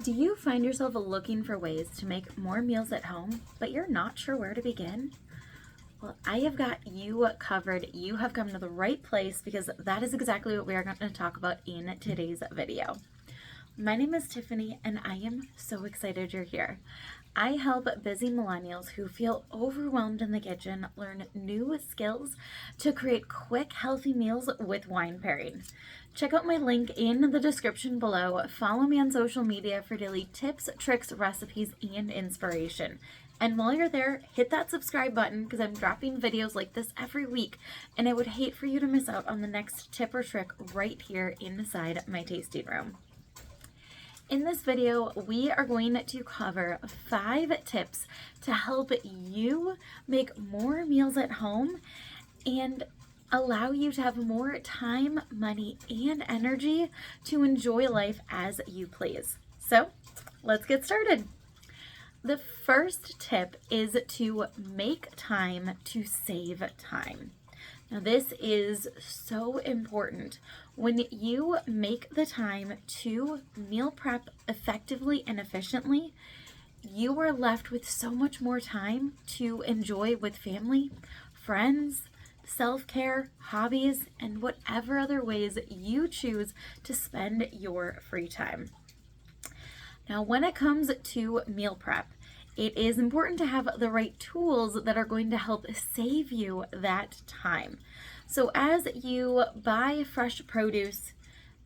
Do you find yourself looking for ways to make more meals at home, but you're not sure where to begin? Well, I have got you covered. You have come to the right place because that is exactly what we are going to talk about in today's video. My name is Tiffany and I am so excited you're here. I help busy millennials who feel overwhelmed in the kitchen learn new skills to create quick, healthy meals with wine pairing. Check out my link in the description below. Follow me on social media for daily tips, tricks, recipes, and inspiration. And while you're there, hit that subscribe button because I'm dropping videos like this every week, and I would hate for you to miss out on the next tip or trick right here inside my tasting room. In this video, we are going to cover 5 tips to help you make more meals at home and allow you to have more time, money, and energy to enjoy life as you please. So let's get started. The first tip is to make time to save time. Now, this is so important. When you make the time to meal prep effectively and efficiently, you are left with so much more time to enjoy with family, friends, self-care, hobbies, and whatever other ways you choose to spend your free time. Now, when it comes to meal prep, it is important to have the right tools that are going to help save you that time. So as you buy fresh produce,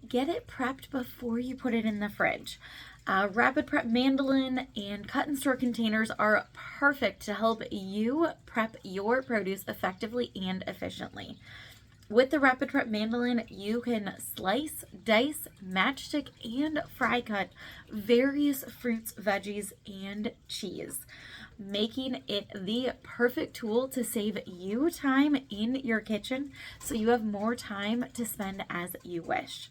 get it prepped before you put it in the fridge. Rapid prep mandolin and cut and store containers are perfect to help you prep your produce effectively and efficiently. With the rapid prep mandolin, you can slice, dice, matchstick, and fry cut various fruits, veggies, and cheese, making it the perfect tool to save you time in your kitchen so you have more time to spend as you wish.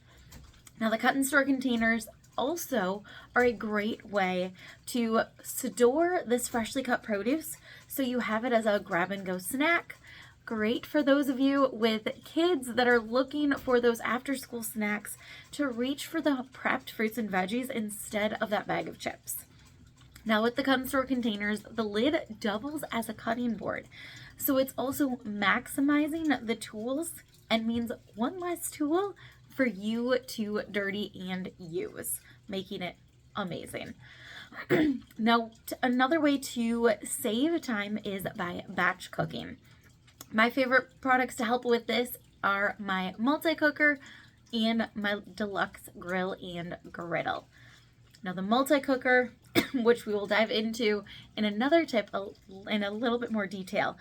Now, the cut and store containers also are a great way to store this freshly cut produce so you have it as a grab and go snack. Great for those of you with kids that are looking for those after school snacks to reach for the prepped fruits and veggies instead of that bag of chips. Now, with the cut and store containers, the lid doubles as a cutting board. So it's also maximizing the tools and means one less tool for you to dirty and use, making it amazing. Now, another way to save time is by batch cooking. My favorite products to help with this are my multi-cooker and my deluxe grill and griddle. Now, the multi-cooker, which we will dive into in another tip in a little bit more detail,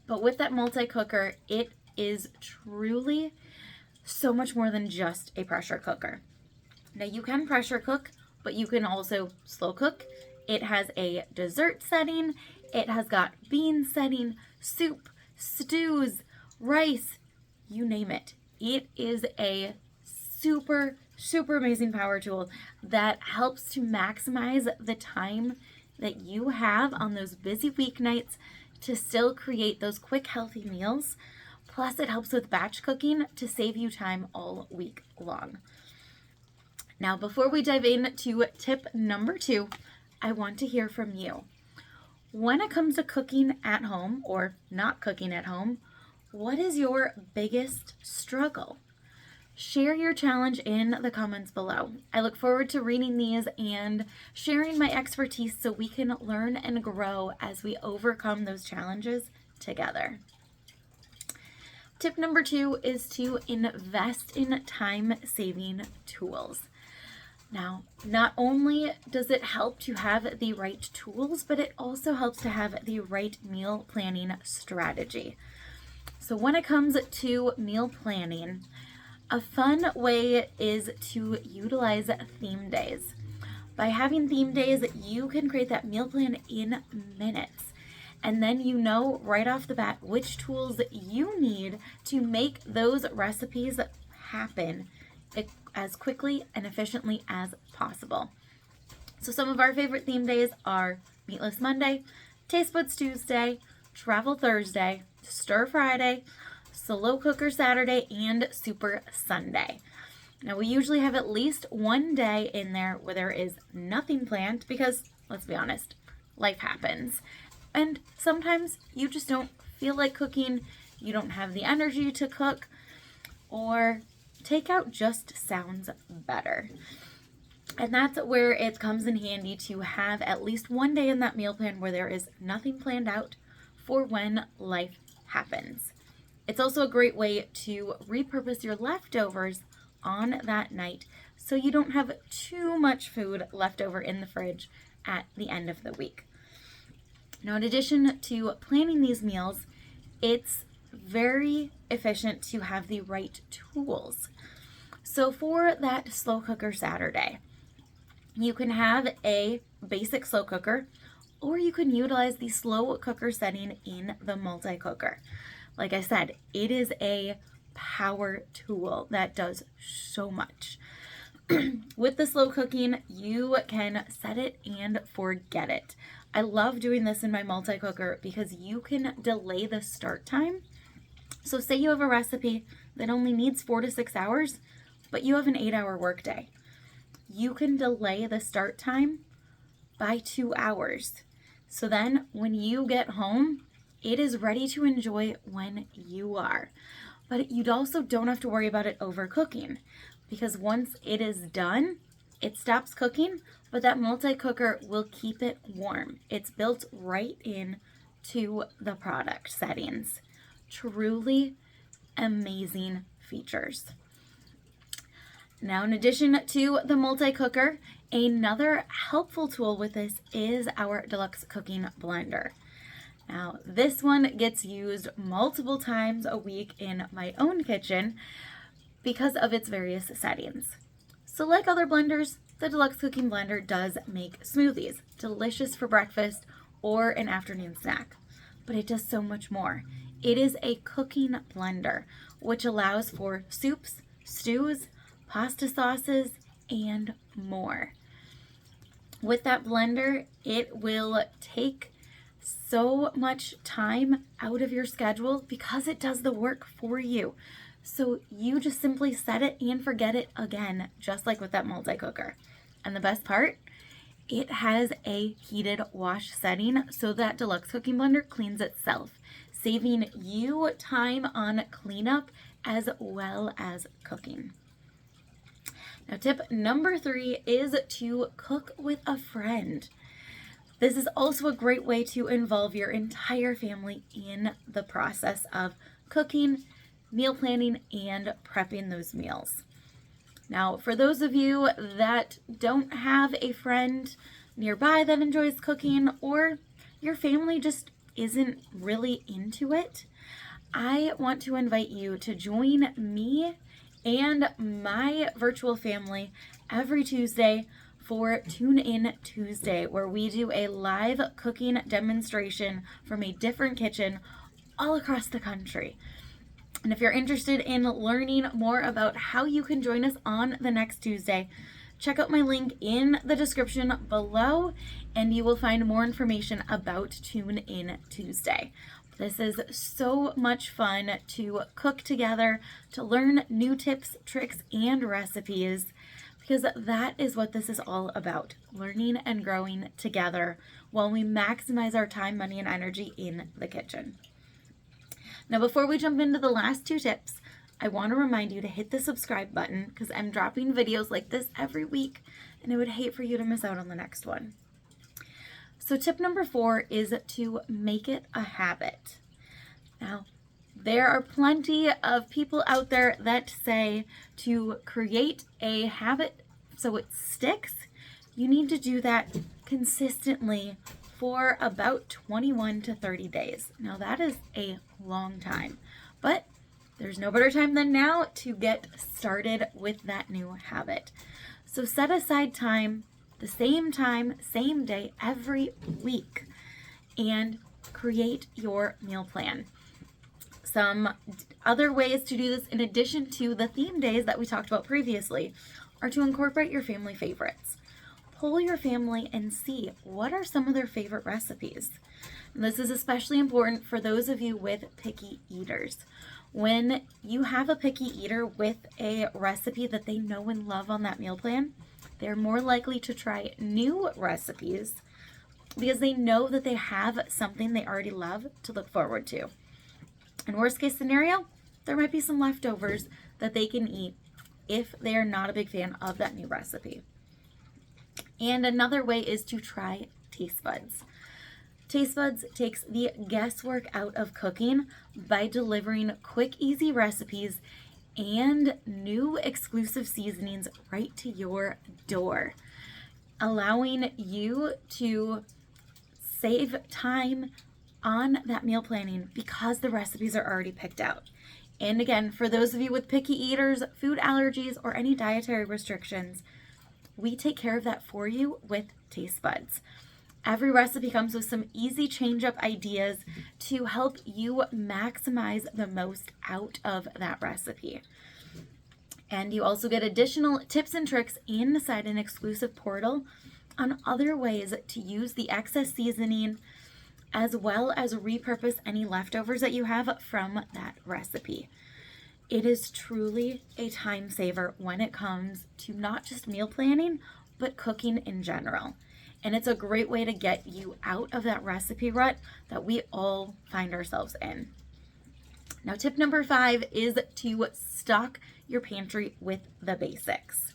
but with that multi-cooker, it is truly so much more than just a pressure cooker. Now, you can pressure cook, but you can also slow cook. It has a dessert setting. It has got bean setting, soup, stews, rice, you name it. It is a super amazing power tool that helps to maximize the time that you have on those busy weeknights to still create those quick, healthy meals. Plus, it helps with batch cooking to save you time all week long. Now, before we dive into tip number 2, I want to hear from you. When it comes to cooking at home or not cooking at home, what is your biggest struggle? Share your challenge in the comments below. I look forward to reading these and sharing my expertise so we can learn and grow as we overcome those challenges together. Tip number 2 is to invest in time-saving tools. Now, not only does it help to have the right tools, but it also helps to have the right meal planning strategy. So when it comes to meal planning, a fun way is to utilize theme days. By having theme days, you can create that meal plan in minutes. And then you know right off the bat which tools you need to make those recipes happen as quickly and efficiently as possible. So some of our favorite theme days are Meatless Monday, Taste Buds Tuesday, Travel Thursday, Stir Friday, Slow Cooker Saturday, and Super Sunday. Now, we usually have at least one day in there where there is nothing planned because, let's be honest, life happens. And sometimes you just don't feel like cooking, you don't have the energy to cook, or takeout just sounds better. And that's where it comes in handy to have at least one day in that meal plan where there is nothing planned out for when life happens. It's also a great way to repurpose your leftovers on that night so you don't have too much food left over in the fridge at the end of the week. Now, in addition to planning these meals, it's very efficient to have the right tools. So for that slow cooker Saturday, you can have a basic slow cooker, or you can utilize the slow cooker setting in the multi-cooker. Like I said, it is a power tool that does so much. With the slow cooking, you can set it and forget it. I love doing this in my multi-cooker because you can delay the start time. So say you have a recipe that only needs 4 to 6 hours, but you have an 8-hour workday. You can delay the start time by 2 hours. So then when you get home, it is ready to enjoy when you are. But you also don't have to worry about it overcooking, because once it is done, it stops cooking, but that multi-cooker will keep it warm. It's built right in to the product settings. Truly amazing features. Now, in addition to the multi-cooker, another helpful tool with this is our deluxe cooking blender. Now, this one gets used multiple times a week in my own kitchen because of its various settings. So like other blenders, the deluxe cooking blender does make smoothies, delicious for breakfast or an afternoon snack. But it does so much more. It is a cooking blender, which allows for soups, stews, pasta sauces, and more. With that blender, it will take so much time out of your schedule because it does the work for you. So you just simply set it and forget it again, just like with that multi-cooker. And the best part, it has a heated wash setting so that deluxe cooking blender cleans itself, saving you time on cleanup as well as cooking. Now, tip number 3 is to cook with a friend. This is also a great way to involve your entire family in the process of cooking, meal planning, and prepping those meals. Now, for those of you that don't have a friend nearby that enjoys cooking, or your family just isn't really into it, I want to invite you to join me and my virtual family every Tuesday for Tune In Tuesday, where we do a live cooking demonstration from a different kitchen all across the country. And if you're interested in learning more about how you can join us on the next Tuesday, check out my link in the description below and you will find more information about Tune In Tuesday. This is so much fun to cook together, to learn new tips, tricks, and recipes, because that is what this is all about, learning and growing together while we maximize our time, money, and energy in the kitchen. Now, before we jump into the last 2 tips, I want to remind you to hit the subscribe button because I'm dropping videos like this every week and I would hate for you to miss out on the next one. So tip number 4 is to make it a habit. Now, there are plenty of people out there that say to create a habit so it sticks, you need to do that consistently for about 21 to 30 days. Now, that is a long time, but there's no better time than now to get started with that new habit. So set aside time, the same day, every week, and create your meal plan. Some other ways to do this, in addition to the theme days that we talked about previously, are to incorporate your family favorites. Poll your family and see what are some of their favorite recipes. And this is especially important for those of you with picky eaters. When you have a picky eater with a recipe that they know and love on that meal plan, they're more likely to try new recipes because they know that they have something they already love to look forward to. In worst case scenario, there might be some leftovers that they can eat if they are not a big fan of that new recipe. And another way is to try taste buds. Taste buds takes the guesswork out of cooking by delivering quick, easy recipes and new exclusive seasonings right to your door, allowing you to save time on that meal planning because the recipes are already picked out. And again, for those of you with picky eaters, food allergies, or any dietary restrictions, we take care of that for you with taste buds. Every recipe comes with some easy change-up ideas to help you maximize the most out of that recipe. And you also get additional tips and tricks inside an exclusive portal on other ways to use the excess seasoning, as well as repurpose any leftovers that you have from that recipe. It is truly a time saver when it comes to not just meal planning, but cooking in general. And it's a great way to get you out of that recipe rut that we all find ourselves in. Now, tip number 5 is to stock your pantry with the basics.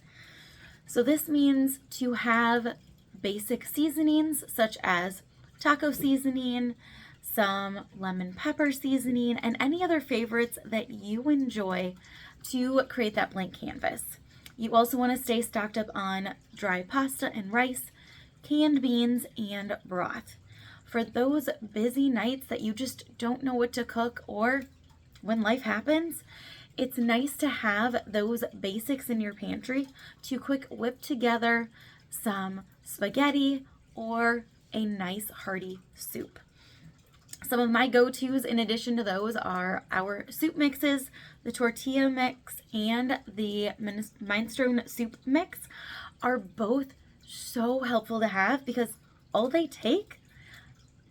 So this means to have basic seasonings such as taco seasoning, some lemon pepper seasoning, and any other favorites that you enjoy to create that blank canvas. You also want to stay stocked up on dry pasta and rice, canned beans, and broth. For those busy nights that you just don't know what to cook, or when life happens, it's nice to have those basics in your pantry to quick whip together some spaghetti or a nice hearty soup. Some of my go-tos in addition to those are our soup mixes, the tortilla mix, and the minestrone soup mix are both so helpful to have because all they take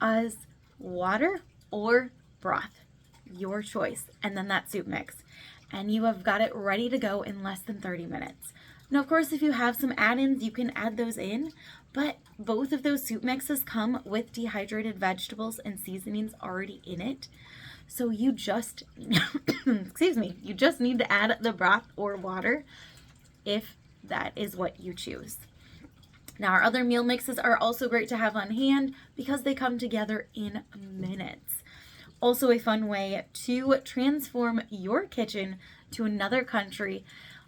is water or broth, your choice, and then that soup mix. And you have got it ready to go in less than 30 minutes. Now, of course, if you have some add-ins, you can add those in, but both of those soup mixes come with dehydrated vegetables and seasonings already in it. So you just, you just need to add the broth or water if that is what you choose. Now, our other meal mixes are also great to have on hand because they come together in minutes. Also a fun way to transform your kitchen to another country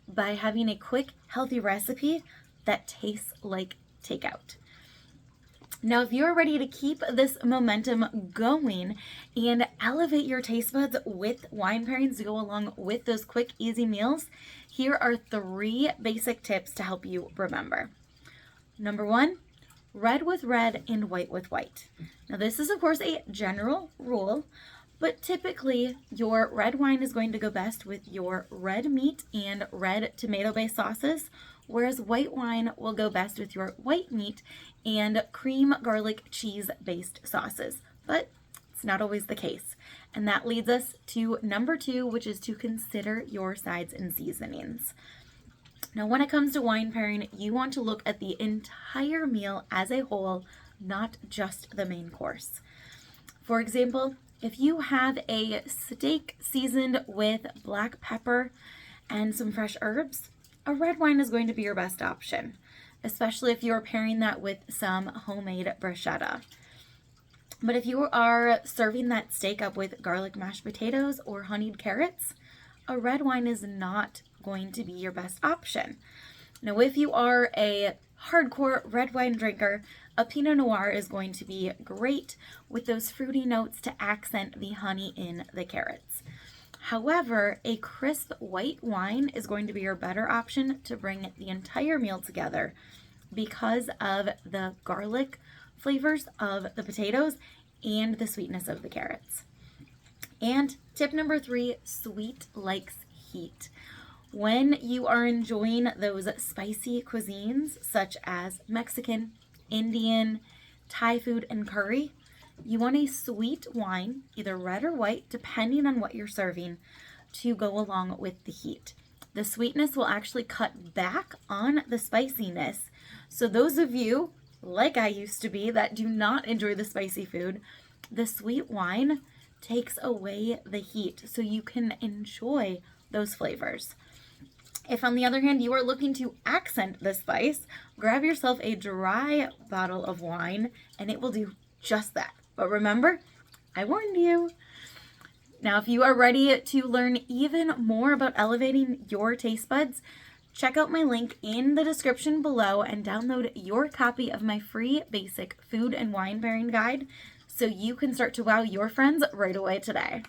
by having a quick, healthy recipe that tastes like takeout. Now, if you're ready to keep this momentum going and elevate your taste buds with wine pairings to go along with those quick, easy meals, here are 3 basic tips to help you remember. Number 1, red with red and white with white. Now, this is, of course, a general rule, but typically your red wine is going to go best with your red meat and red tomato-based sauces, whereas white wine will go best with your white meat and cream, garlic, cheese-based sauces. But it's not always the case. And that leads us to number 2, which is to consider your sides and seasonings. Now, when it comes to wine pairing, you want to look at the entire meal as a whole, not just the main course. For example, if you have a steak seasoned with black pepper and some fresh herbs, a red wine is going to be your best option, especially if you're pairing that with some homemade bruschetta. But if you are serving that steak up with garlic mashed potatoes or honeyed carrots, a red wine is not going to be your best option. Now, if you are a hardcore red wine drinker, a Pinot Noir is going to be great with those fruity notes to accent the honey in the carrots. However, a crisp white wine is going to be your better option to bring the entire meal together because of the garlic flavors of the potatoes and the sweetness of the carrots. And tip number 3, sweet likes heat. When you are enjoying those spicy cuisines such as Mexican, Indian, Thai food, and curry, you want a sweet wine, either red or white, depending on what you're serving, to go along with the heat. The sweetness will actually cut back on the spiciness. So those of you, like I used to be, that do not enjoy the spicy food, the sweet wine takes away the heat so you can enjoy those flavors. If, on the other hand, you are looking to accent the spice, grab yourself a dry bottle of wine and it will do just that. But remember, I warned you. Now, if you are ready to learn even more about elevating your taste buds, check out my link in the description below and download your copy of my free basic food and wine pairing guide so you can start to wow your friends right away today.